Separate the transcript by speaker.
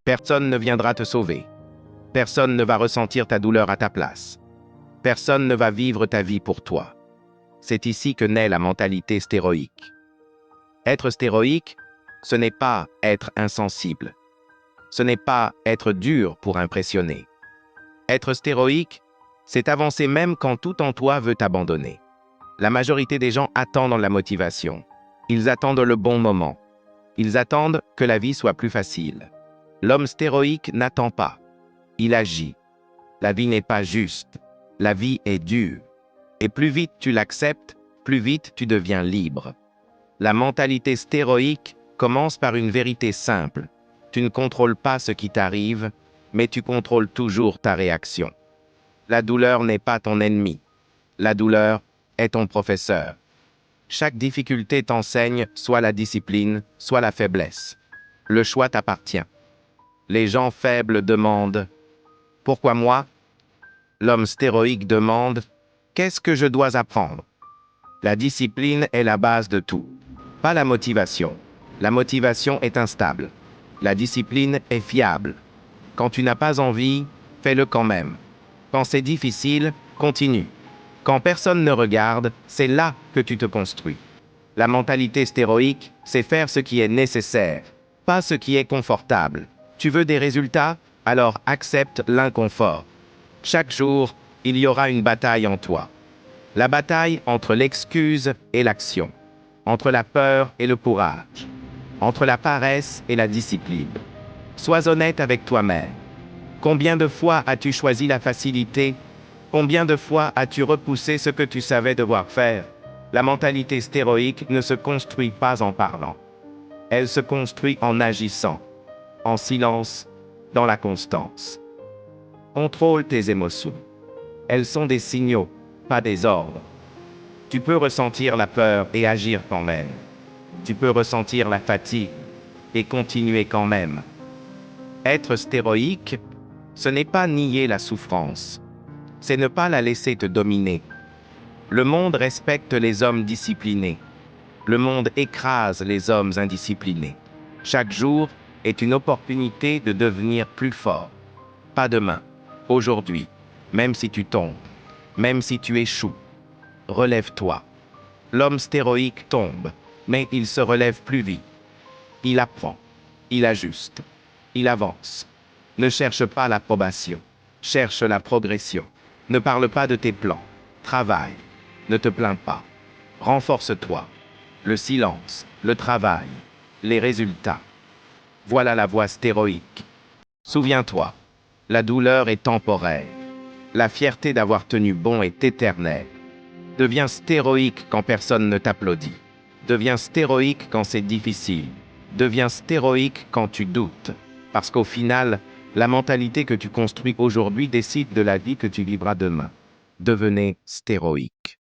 Speaker 1: Personne ne viendra te sauver. Personne ne va ressentir ta douleur à ta place. Personne ne va vivre ta vie pour toi. C'est ici que naît la mentalité stéroïque. Être stéroïque, ce n'est pas être insensible. Ce n'est pas être dur pour impressionner. Être stéroïque, c'est avancer même quand tout en toi veut t'abandonner. La majorité des gens attendent la motivation. Ils attendent le bon moment. Ils attendent que la vie soit plus facile. L'homme stéroïque n'attend pas. Il agit. La vie n'est pas juste. La vie est dure. Et plus vite tu l'acceptes, plus vite tu deviens libre. La mentalité stéroïque commence par une vérité simple. Tu ne contrôles pas ce qui t'arrive, mais tu contrôles toujours ta réaction. La douleur n'est pas ton ennemi. La douleur est ton professeur. Chaque difficulté t'enseigne soit la discipline, soit la faiblesse. Le choix t'appartient. Les gens faibles demandent « Pourquoi moi ?» L'homme stéroïque demande « Qu'est-ce que je dois apprendre ?» La discipline est la base de tout, pas la motivation. La motivation est instable. La discipline est fiable. Quand tu n'as pas envie, fais-le quand même. Quand c'est difficile, continue. Quand personne ne regarde, c'est là que tu te construis. La mentalité stéroïque, c'est faire ce qui est nécessaire, pas ce qui est confortable. Tu veux des résultats? Alors accepte l'inconfort. Chaque jour, il y aura une bataille en toi. La bataille entre l'excuse et l'action, entre la peur et le courage, entre la paresse et la discipline. Sois honnête avec toi-même. Combien de fois as-tu choisi la facilité? Combien de fois as-tu repoussé ce que tu savais devoir faire? La mentalité stéroïque ne se construit pas en parlant. Elle se construit en agissant, en silence, dans la constance. Contrôle tes émotions. Elles sont des signaux, pas des ordres. Tu peux ressentir la peur et agir quand même. Tu peux ressentir la fatigue et continuer quand même. Être stéroïque, ce n'est pas nier la souffrance. C'est ne pas la laisser te dominer. Le monde respecte les hommes disciplinés. Le monde écrase les hommes indisciplinés. Chaque jour est une opportunité de devenir plus fort. Pas demain, aujourd'hui, même si tu tombes, même si tu échoues. Relève-toi. L'homme stéroïque tombe, mais il se relève plus vite. Il apprend, il ajuste, il avance. Ne cherche pas l'approbation, cherche la progression. Ne parle pas de tes plans, travaille, ne te plains pas. Renforce-toi. Le silence, le travail, les résultats. Voilà la voie stéroïque. Souviens-toi, la douleur est temporaire. La fierté d'avoir tenu bon est éternelle. Deviens stéroïque quand personne ne t'applaudit. Deviens stéroïque quand c'est difficile. Deviens stéroïque quand tu doutes. Parce qu'au final, la mentalité que tu construis aujourd'hui décide de la vie que tu vivras demain. Devenez stéroïque.